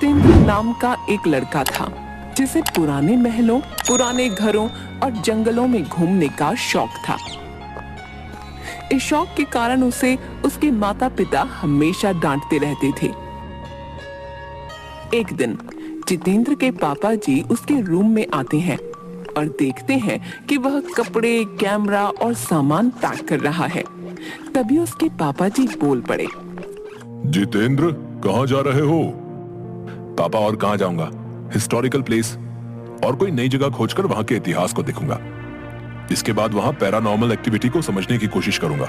जितेंद्र नाम का एक लड़का था जिसे पुराने महलों, पुराने घरों और जंगलों में घूमने का शौक था। इस शौक के कारण उसे उसके माता पिता हमेशा डांटते रहते थे। एक दिन जितेंद्र के पापा जी उसके रूम में आते हैं और देखते हैं कि वह कपड़े, कैमरा और सामान पैक कर रहा है। तभी उसके पापा जी बोल पड़े, जितेंद्र, कहाँ जा रहे हो? पापा, और कहाँ जाऊंगा, हिस्टोरिकल प्लेस और कोई नई जगह खोजकर वहां के इतिहास को देखूंगा। इसके बाद वहां पैरानॉर्मल एक्टिविटी को समझने की कोशिश करूंगा।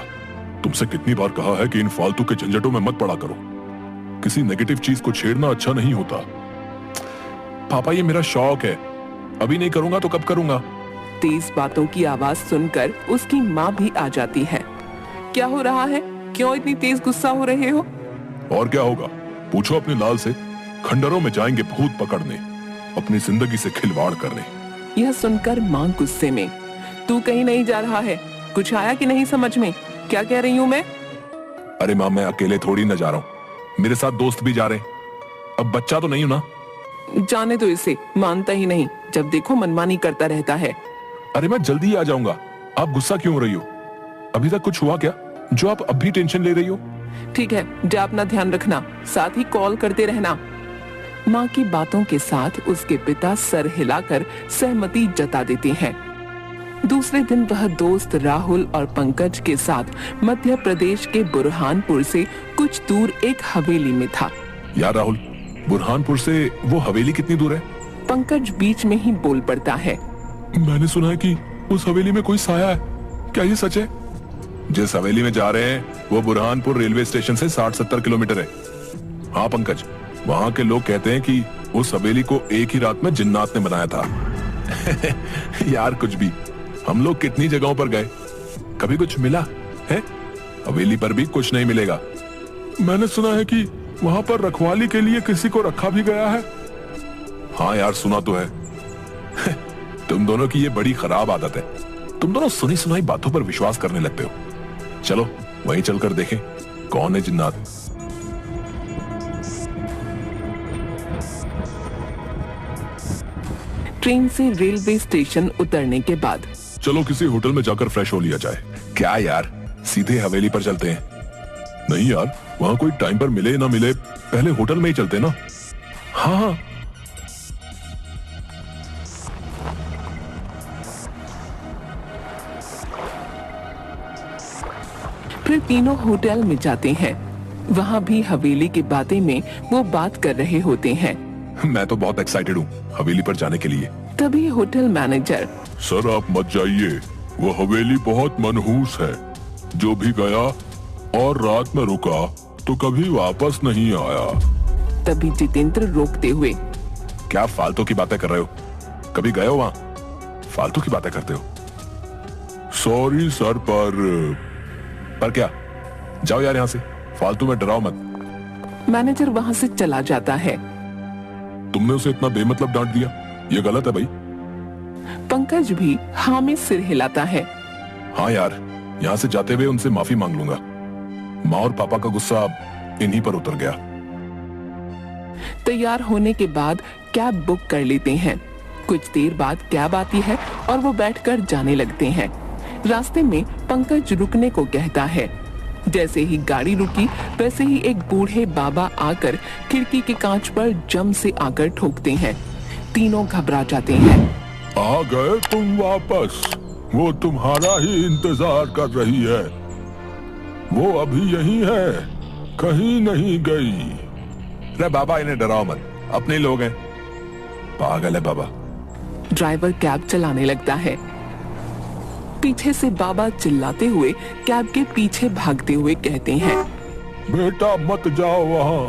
तुमसे कितनी बार कहा है कि इन फालतू के झंझटों में मत पड़ा करो। किसी नेगेटिव चीज को छेड़ना अच्छा नहीं होता। पापा, ये मेरा शौक है, अभी नहीं करूंगा तो कब करूंगा? तेज बातों की आवाज सुनकर उसकी माँ भी आ जाती है। क्या हो रहा है? क्यों इतनी तेज गुस्सा हो रहे हो? और क्या होगा, पूछो अपने लाल से। खंडरों में जाएंगे भूत पकड़ने, अपनी जिंदगी से खिलवाड़ करने। यह सुनकर माँ गुस्से में, तू कहीं नहीं जा रहा है? कुछ आया कि नहीं समझ में? क्या कह रही हूँ मैं? अरे माँ, मैं अकेले थोड़ी न जा रहा हूँ, मेरे साथ दोस्त भी जा रहे हैं। अब बच्चा तो नहीं हूं ना। जाने दो इसे, मानता ही नहीं, जब देखो मनमानी करता रहता है। अरे मैं जल्दी आ जाऊंगा, आप गुस्सा क्यों हो रही हो? अभी तक कुछ हुआ क्या जो आप अब भी टेंशन ले रही हो? ठीक है, जा अपना ध्यान रखना, साथ ही कॉल करते रहना। माँ की बातों के साथ उसके पिता सर हिलाकर सहमति जता देते हैं। दूसरे दिन वह दोस्त राहुल और पंकज के साथ मध्य प्रदेश के बुरहानपुर से कुछ दूर एक हवेली में था। यार राहुल, बुरहानपुर से वो हवेली कितनी दूर है? पंकज बीच में ही बोल पड़ता है, मैंने सुना है कि उस हवेली में कोई साया है, क्या ये सच है? जिस हवेली में जा रहे हैं वो बुरहानपुर रेलवे स्टेशन से 60-70 किलोमीटर है। हाँ पंकज, वहाँ के लोग कहते हैं कि उस हवेली को एक ही रात में जिन्नात ने बनाया था। यार कुछ भी, हम लोग कितनी जगहों पर गए, कभी कुछ मिला है? हवेली पर भी कुछ नहीं मिलेगा। मैंने सुना है कि वहाँ पर रखवाली के लिए किसी को रखा भी गया है। हाँ यार, सुना तो है। तुम दोनों की ये बड़ी खराब आदत है, तुम दोनों सुनी सुनाई बातों पर विश्वास करने लगते हो। चलो वहीं चलकर देखें कौन है जिन्नात। ट्रेन से रेलवे स्टेशन उतरने के बाद चलो किसी होटल में जाकर फ्रेश हो लिया जाए। क्या यार, सीधे हवेली पर चलते हैं? नहीं यार, वहाँ कोई टाइम पर मिले ना मिले, पहले होटल में ही चलते ना। हाँ हाँ। फिर तीनों होटल में जाते हैं। वहाँ भी हवेली की बातें में वो बात कर रहे होते हैं। मैं तो बहुत एक्साइटेड हूँ हवेली पर जाने के लिए। तभी होटल मैनेजर, सर आप मत जाइए, वो हवेली बहुत मनहूस है। जो भी गया और रात में रुका तो कभी वापस नहीं आया। तभी जितेंद्र रोकते हुए, क्या फालतू की बातें कर रहे हो? कभी गए हो वहाँ? फालतू की बातें करते हो। सॉरी सर, पर क्या? जाओ यार यहाँ से, फालतू में डराओ मत। मैनेजर वहाँ से चला जाता है। तुमने उसे इतना बेमतलब डांट दिया, ये गलत है भाई। पंकज भी हाँ में सिर हिलाता है। हाँ यार, यहाँ से जाते हुए उनसे माफी मांग लूंगा। माँ और पापा का गुस्सा इन्हीं पर उतर गया। तैयार होने के बाद कैब बुक कर लेते हैं। कुछ देर बाद कैब आती है और वो बैठकर जाने लगते हैं। रास्ते में पंकज रुकने को कहता है। जैसे ही गाड़ी रुकी वैसे ही एक बूढ़े बाबा आकर खिड़की के कांच पर जम से आकर ठोकते हैं। तीनों घबरा जाते हैं। आ गए तुम वापस, वो तुम्हारा ही इंतजार कर रही है। वो अभी यही है, कहीं नहीं गई। अरे बाबा, इन्हें डराओ मत, अपने लोग हैं। पागल है बाबा। ड्राइवर कैब चलाने लगता है। पीछे से बाबा चिल्लाते हुए कैब के पीछे भागते हुए कहते हैं, बेटा मत जाओ वहाँ,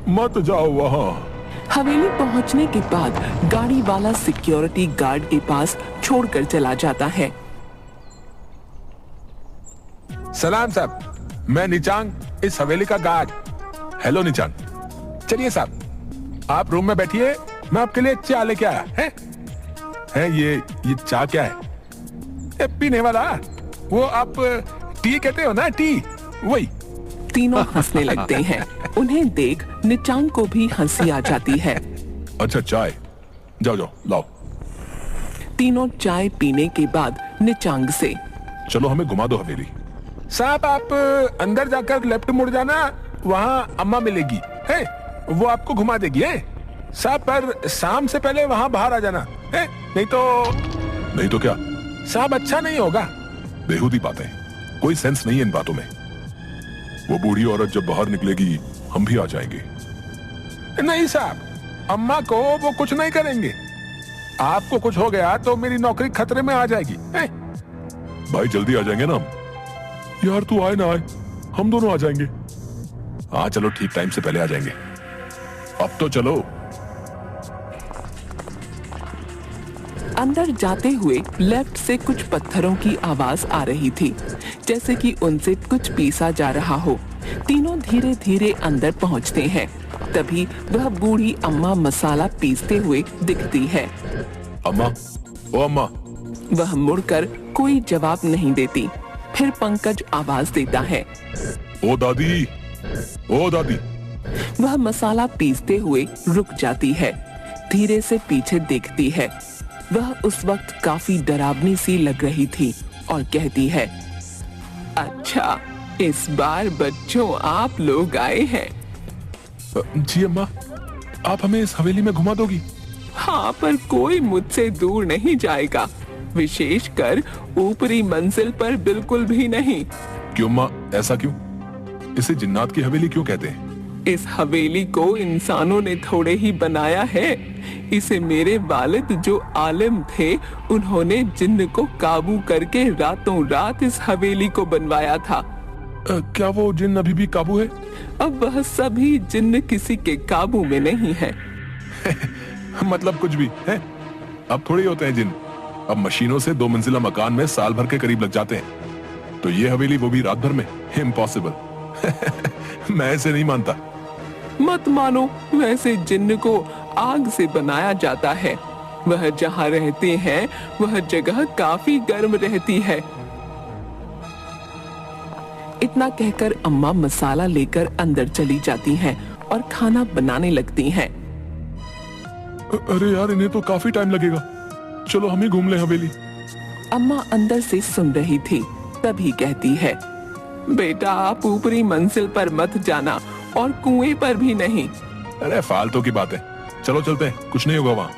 मत जाओ वहाँ। हवेली पहुँचने के बाद गाड़ी वाला सिक्योरिटी गार्ड के पास छोड़कर चला जाता है। सलाम साहब, मैं निचांग, इस हवेली का गार्ड। हेलो निचांग। चलिए साहब, आप रूम में बैठिए, मैं आपके लिए चाय लेके आया है। ये चाय क्या है? पीने वाला, वो आप टी कहते हो ना, टी, वही। तीनों हंसने लगते हैं। उन्हें देख निचांग को भी हंसी आ जाती है। अच्छा चाय, जाओ जाओ लाओ। तीनों चाय पीने के बाद निचांग से, चलो हमें घुमा दो हवेली। साहब आप अंदर जाकर लेफ्ट मुड़ जाना, वहाँ अम्मा मिलेगी है, वो आपको घुमा देगी है साहब, पर शाम से पहले वहाँ बाहर आ जाना है, नहीं तो क्या साहब अच्छा नहीं होगा। बेहूदी बातें, कोई सेंस नहीं है इन बातों में। वो बूढ़ी औरत जब बाहर निकलेगी हम भी आ जाएंगे। नहीं साहब, अम्मा को वो कुछ नहीं करेंगे, आपको कुछ हो गया तो मेरी नौकरी खतरे में आ जाएगी है? भाई जल्दी आ जाएंगे ना हम। यार तू आए ना आए, हम दोनों आ जाएंगे। हाँ चलो ठीक टाइम से पहले आ जाएंगे। अब तो चलो। अंदर जाते हुए लेफ्ट से कुछ पत्थरों की आवाज आ रही थी, जैसे कि उनसे कुछ पीसा जा रहा हो। तीनों धीरे धीरे अंदर पहुंचते हैं। तभी वह बूढ़ी अम्मा मसाला पीसते हुए दिखती है। अम्मा, ओ अम्मा। वह मुड़कर कोई जवाब नहीं देती। फिर पंकज आवाज देता है, ओ दादी, ओ दादी। वह मसाला पीसते हुए रुक जाती है, धीरे से पीछे देखती है। वह उस वक्त काफी डरावनी सी लग रही थी और कहती है, अच्छा इस बार बच्चों आप लोग आए हैं। जी अम्मा, आप हमें इस हवेली में घुमा दोगी? हाँ, पर कोई मुझसे दूर नहीं जाएगा, विशेषकर ऊपरी मंजिल पर बिल्कुल भी नहीं। क्यों अम्मा, ऐसा क्यों? इसे जिन्नात की हवेली क्यों कहते हैं? इस हवेली को इंसानों ने थोड़े ही बनाया है। इसे मेरे वालिद जो आलिम थे, उन्होंने जिन्न को काबू करके रातों रात इस हवेली को बनवाया था। क्या वो जिन्न अभी भी काबू है? अब वह सभी जिन्न किसी के काबू में नहीं है। मतलब कुछ भी है? अब थोड़ी होते हैं जिन्न, अब मशीनों से 2 मंजिला मकान में साल भर के करीब लग जाते हैं। तो ये हवेली वो भी रात भर में? इम्पॉसिबल। मैं ऐसे नहीं मानता। मत मानो, वैसे जिन्न को आग से बनाया जाता है। वह जहाँ रहते हैं वह जगह काफी गर्म रहती है। इतना कहकर अम्मा मसाला लेकर अंदर चली जाती हैं और खाना बनाने लगती हैं। अरे यार, इन्हें तो काफी टाइम लगेगा, चलो हम ही घूम ले हवेली। अम्मा अंदर से सुन रही थी, तभी कहती है, बेटा आप ऊपरी मंजिल पर मत जाना और कुएं पर भी नहीं। अरे फालतू की बात है, चलो चलते हैं, कुछ नहीं होगा वहाँ।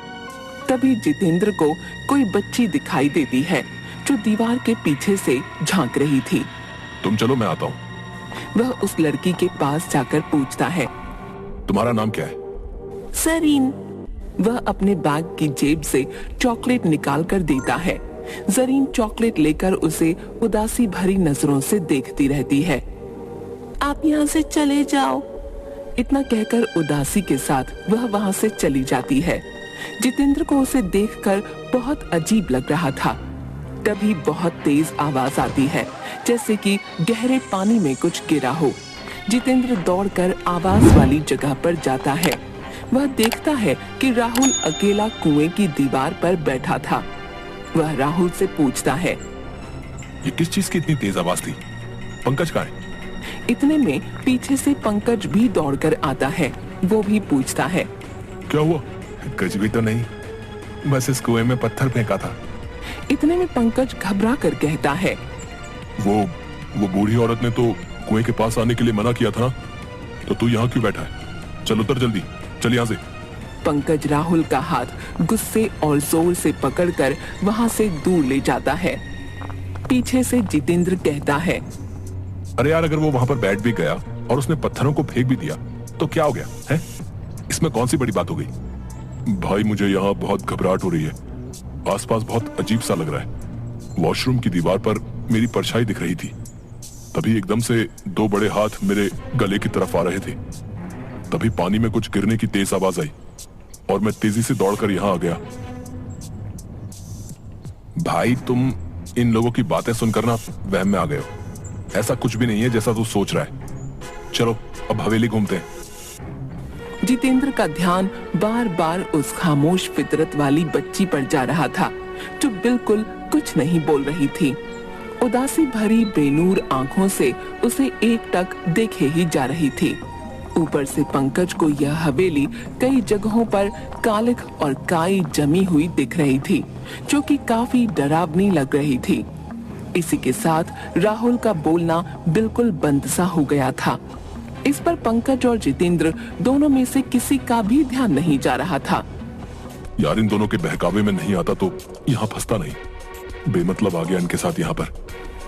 तभी जितेंद्र को कोई बच्ची दिखाई देती है जो दीवार के पीछे से झांक रही थी। तुम चलो, मैं आता हूँ। वह उस लड़की के पास जाकर पूछता है, तुम्हारा नाम क्या है? जरीन। वह अपने बैग की जेब से चॉकलेट निकाल कर देता है। जरीन चॉकलेट लेकर उसे उदासी भरी नजरों से देखती रहती है। आप यहाँ से चले जाओ। इतना कहकर उदासी के साथ वह वहाँ से चली जाती है। जितेंद्र को उसे देखकर बहुत अजीब लग रहा था। तभी बहुत तेज आवाज आती है, जैसे कि गहरे पानी में कुछ गिरा हो। जितेंद्र दौड़कर आवाज वाली जगह पर जाता है। वह देखता है कि राहुल अकेला कुएं की दीवार पर बैठा था। वह राहुल से पूछता है, ये किस चीज की इतनी तेज आवाज थी? पंकज कहाँ है? इतने में पीछे से पंकज भी दौड़कर आता है। वो भी पूछता है, क्या हुआ? कुछ भी तो नहीं, बस इस कुएं में पत्थर फेंका था। इतने में पंकज घबरा कर कहता है, वो बूढ़ी औरत ने तो कुएं के पास आने के लिए मना किया था, तो तू यहाँ क्यों बैठा है? चल उतर जल्दी, चल यहाँ से। पंकज राहुल का हाथ गुस्से और जोर से पकड़कर वहाँ से दूर ले जाता है। पीछे से जितेंद्र कहता है, अरे यार, अगर वो वहाँ पर बैठ भी गया और उसने पत्थरों को फेंक भी दिया तो क्या हो गया है? इसमें कौन सी बड़ी बात हो गई? भाई मुझे यहाँ बहुत घबराहट हो रही है, आसपास बहुत अजीब सा लग रहा है। वॉशरूम की दीवार पर मेरी परछाई दिख रही थी, तभी एकदम से 2 बड़े हाथ मेरे गले की तरफ आ रहे थे। तभी पानी में कुछ गिरने की तेज आवाज आई और मैं तेजी से दौड़कर यहाँ आ गया। भाई तुम इन लोगों की बातें सुनकर ना वहम में आ गए हो। ऐसा कुछ भी नहीं है जैसा तू सोच रहा है। चलो अब हवेली घूमते हैं। जितेंद्र का ध्यान बार बार उस खामोश फितरत वाली बच्ची पर जा रहा था जो बिल्कुल कुछ नहीं बोल रही थी। उदासी भरी बेनूर आंखों से उसे एकटक देखे ही जा रही थी। ऊपर से पंकज को यह हवेली कई जगहों पर कालिख और काई जमी हुई दिख रही थी, जो कि काफी डरावनी लग रही थी। इसी के साथ राहुल का बोलना बिल्कुल बंद सा हो गया था। इस पर पंकज और जितेंद्र दोनों में से किसी का भी ध्यान नहीं जा रहा था। यार इन दोनों के बहकावे में नहीं आता तो यहाँ फंसता नहीं, बेमतलब आ गया इनके साथ यहाँ पर।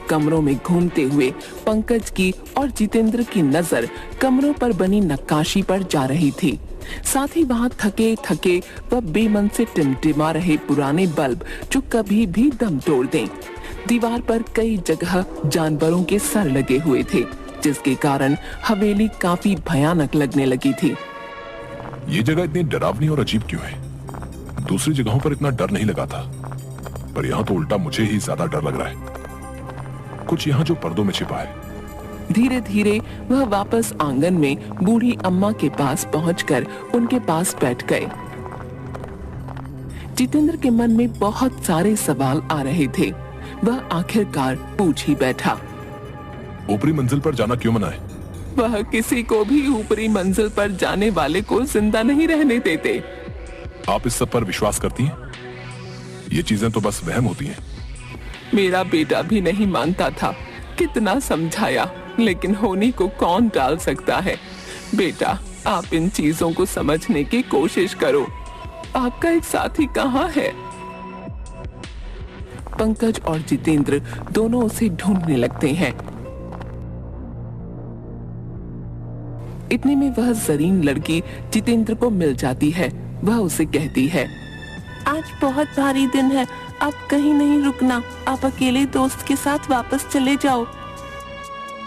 कमरों में घूमते हुए पंकज की और जितेंद्र की नजर कमरों पर बनी नक्काशी पर जा रही थी। साथ ही वहाँ थके थके व बेमन से टिमटिमा रहे पुराने बल्ब जो कभी भी दम तोड़ दें। दीवार पर कई जगह जानवरों के सर लगे हुए थे, जिसके कारण हवेली काफी भयानक लगने लगी थी। ये जगह इतनी डरावनी और अजीब क्यों है? दूसरी जगहों पर इतना डर नहीं लगा था, पर यहाँ तो उल्टा मुझे ही ज्यादा डर लग रहा है। कुछ यहाँ जो पर्दों में छिपा है। धीरे धीरे वह वापस आंगन में बूढ़ी अम्मा के पास पहुंचकर उनके पास बैठ गए। जितेंद्र के मन में बहुत सारे सवाल आ रहे थे। वह आखिरकार पूछ ही बैठा। ऊपरी मंजिल पर जाना क्यों मना है? वह किसी को भी ऊपरी मंजिल पर जाने वाले को जिंदा नहीं रहने देते। आप इस सब पर विश्वास करती हैं? ये चीजें तो बस वहम होती हैं। मेरा बेटा भी नहीं मानता था, कितना समझाया, लेकिन होनी को कौन टाल सकता है। बेटा, आप इन चीजों को समझने की कोशिश करो। आपका एक साथी कहाँ है? पंकज और जितेंद्र दोनों उसे ढूंढने लगते हैं। इतने में वह जरीन लड़की जितेंद्र को मिल जाती है। वह उसे कहती है, आज बहुत भारी दिन है, आप कहीं नहीं रुकना। आप अकेले दोस्त के साथ वापस चले जाओ।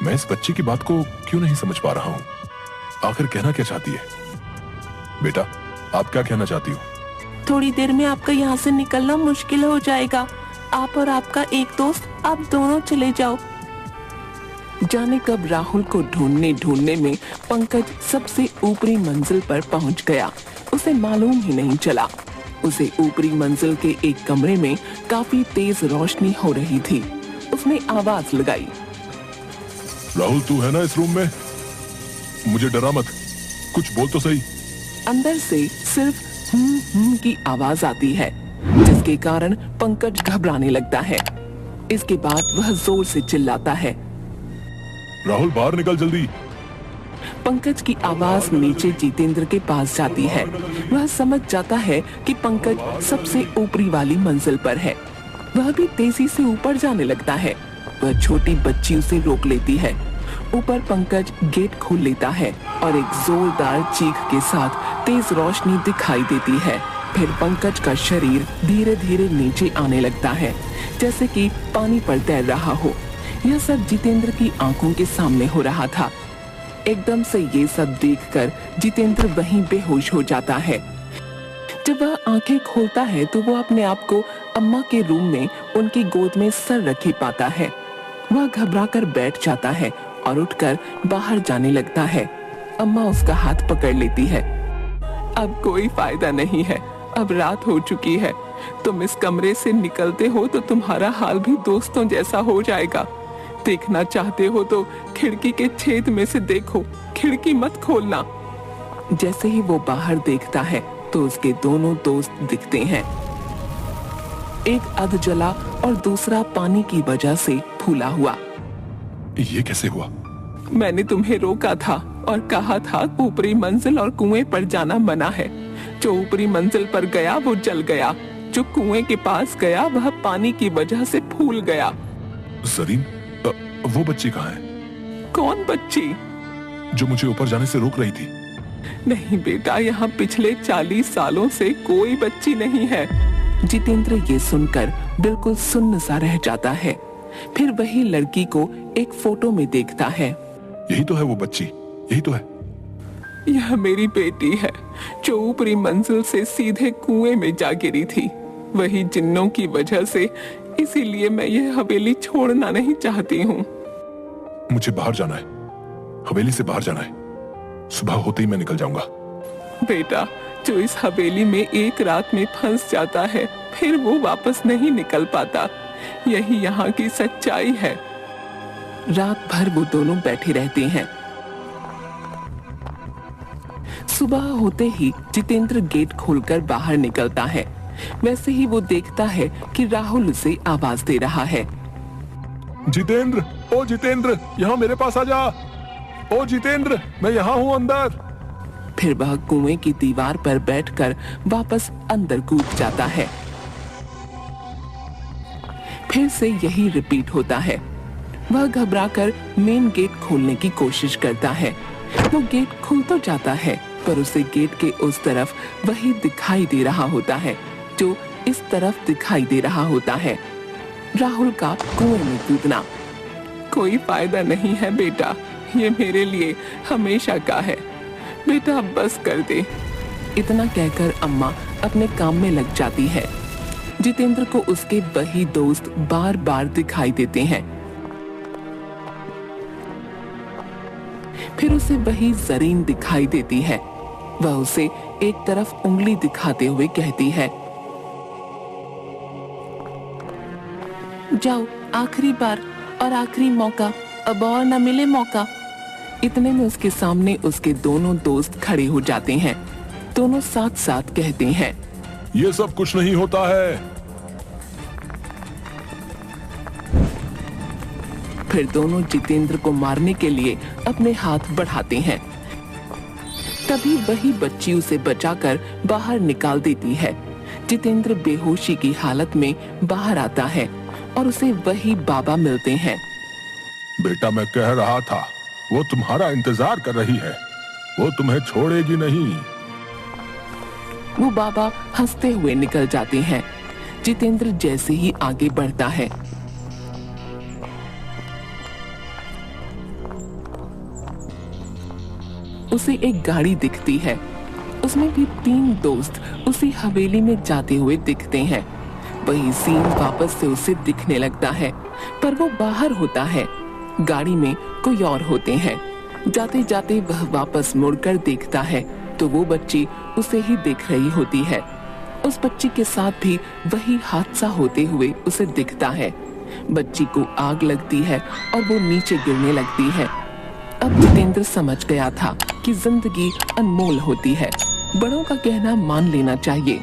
मैं इस बच्ची की बात को क्यों नहीं समझ पा रहा हूँ। आखिर कहना क्या चाहती है? बेटा, आप क्या कहना चाहती हो? थोड़ी देर में आपका यहाँ से निकलना मुश्किल हो जाएगा। आप और आपका एक दोस्त, आप दोनों चले जाओ। जाने कब राहुल को ढूंढने ढूंढने में पंकज सबसे ऊपरी मंजिल पर पहुंच गया। उसे मालूम ही नहीं चला। उसे ऊपरी मंजिल के एक कमरे में काफी तेज रोशनी हो रही थी। उसने आवाज लगाई, राहुल तू है ना इस रूम में? मुझे डरा मत, कुछ बोल तो सही। अंदर से सिर्फ की आवाज आती है, जिसके कारण पंकज घबराने लगता है। इसके बाद वह जोर से चिल्लाता है, राहुल बाहर निकल जल्दी। पंकज की आवाज नीचे जितेंद्र के पास जाती है। वह समझ जाता है कि पंकज सबसे ऊपरी वाली मंजिल पर है। वह भी तेजी से ऊपर जाने लगता है। वह छोटी बच्ची उसे रोक लेती है। ऊपर पंकज गेट खोल लेता है और एक जोरदार चीख के साथ तेज रोशनी दिखाई देती है। फिर पंकज का शरीर धीरे धीरे नीचे आने लगता है, जैसे कि पानी पर तैर रहा हो। यह सब जितेंद्र की आंखों के सामने हो रहा था। एकदम से ये सब देखकर जितेंद्र वहीं बेहोश हो जाता है। जब वह आंखें खोलता है तो वो अपने आप को अम्मा के रूम में उनकी गोद में सर रखे पाता है। वह घबराकर बैठ जाता है और उठकर बाहर जाने लगता है। अम्मा उसका हाथ पकड़ लेती है। अब कोई फायदा नहीं है, अब रात हो चुकी है। तुम इस कमरे से निकलते हो तो तुम्हारा हाल भी दोस्तों जैसा हो जाएगा। देखना चाहते हो तो खिड़की के छेद में से देखो, खिड़की मत खोलना। जैसे ही वो बाहर देखता है तो उसके दोनों दोस्त दिखते हैं। एक अध जला और दूसरा पानी की वजह से फूला हुआ। ये कैसे हुआ? मैंने तुम्हें रोका था और कहा था ऊपरी मंजिल और कुएं पर जाना मना है। जो ऊपरी मंजिल पर गया वो जल गया, जो कुएं के पास गया वह पानी की वजह से फूल गया। जरीन, वो बच्ची कहाँ है? कौन बच्ची? जो मुझे ऊपर जाने से रोक रही थी। नहीं बेटा, यहाँ पिछले 40 सालों से कोई बच्ची नहीं है। जितेंद्र ये सुनकर बिल्कुल सुन्न सा रह जाता है। फिर वही लड़की को एक फोटो में देखता है। यही तो है वो बच्ची, यही तो है। यह मेरी बेटी है जो ऊपरी मंजिल से सीधे कुएं में जा गिरी थी, वही जिन्नों की वजह से। इसीलिए मैं यह हवेली छोड़ना नहीं चाहती हूँ। मुझे बाहर जाना है, हवेली से बाहर जाना है। सुबह होते ही मैं निकल जाऊंगा। बेटा, जो इस हवेली में एक रात में फंस जाता है फिर वो वापस नहीं निकल पाता। यही यहाँ की सच्चाई है। रात भर वो दोनों बैठे रहते हैं। सुबह होते ही जितेंद्र गेट खोलकर बाहर निकलता है। वैसे ही वो देखता है कि राहुल उसे आवाज दे रहा है। जितेंद्र, ओ जितेंद्र, यहाँ मेरे पास आ जा। ओ जितेंद्र, मैं यहाँ हूँ अंदर। फिर वह कुएं की दीवार पर बैठकर वापस अंदर कूद जाता है। फिर से यही रिपीट होता है। वह घबराकर मेन गेट खोलने की कोशिश करता है। वो गेट खुल तो जाता है, पर उसे गेट के उस तरफ वही दिखाई दे रहा होता है जो इस तरफ दिखाई दे रहा होता है, राहुल का कुएं में कूदना। कोई फायदा नहीं है बेटा, ये मेरे लिए हमेशा का है। बेटा बस कर दे। इतना कहकर अम्मा अपने काम में लग जाती है। जितेंद्र को उसके वही दोस्त बार बार दिखाई देते हैं। फिर उसे वही जरीन दिखाई देती है। वह उसे एक तरफ उंगली दिखाते हुए कहती है, जाओ, आखिरी बार और आखिरी मौका, अब और न मिले मौका। इतने में उसके सामने उसके दोनों दोस्त खड़े हो जाते हैं। दोनों साथ साथ कहते हैं, ये सब कुछ नहीं होता है। फिर दोनों जितेंद्र को मारने के लिए अपने हाथ बढ़ाते हैं। तभी वही बच्ची उसे बचाकर बाहर निकाल देती है। जितेंद्र बेहोशी की हालत में बाहर आता है और उसे वही बाबा मिलते हैं। बेटा, मैं कह रहा था, वो तुम्हारा इंतजार कर रही है, वो तुम्हें छोड़ेगी नहीं। वो बाबा हंसते हुए निकल जाते हैं। जितेंद्र जैसे ही आगे बढ़ता है, उसे एक गाड़ी दिखती है। उसमें भी 3 दोस्त उसी हवेली में जाते हुए दिखते हैं। वही सीन वापस से उसे दिखने लगता है, पर वो बाहर होता है। गाड़ी में कोई और होते हैं। जाते जाते वह वापस मुड़कर देखता है तो वो बच्ची उसे ही देख रही होती है। उस बच्ची के साथ भी वही हादसा होते हुए उसे दिखता है। बच्ची को आग लगती है और वो नीचे गिरने लगती है। अब जितेंद्र समझ गया था कि जिंदगी अनमोल होती है। बड़ों का कहना मान लेना चाहिए।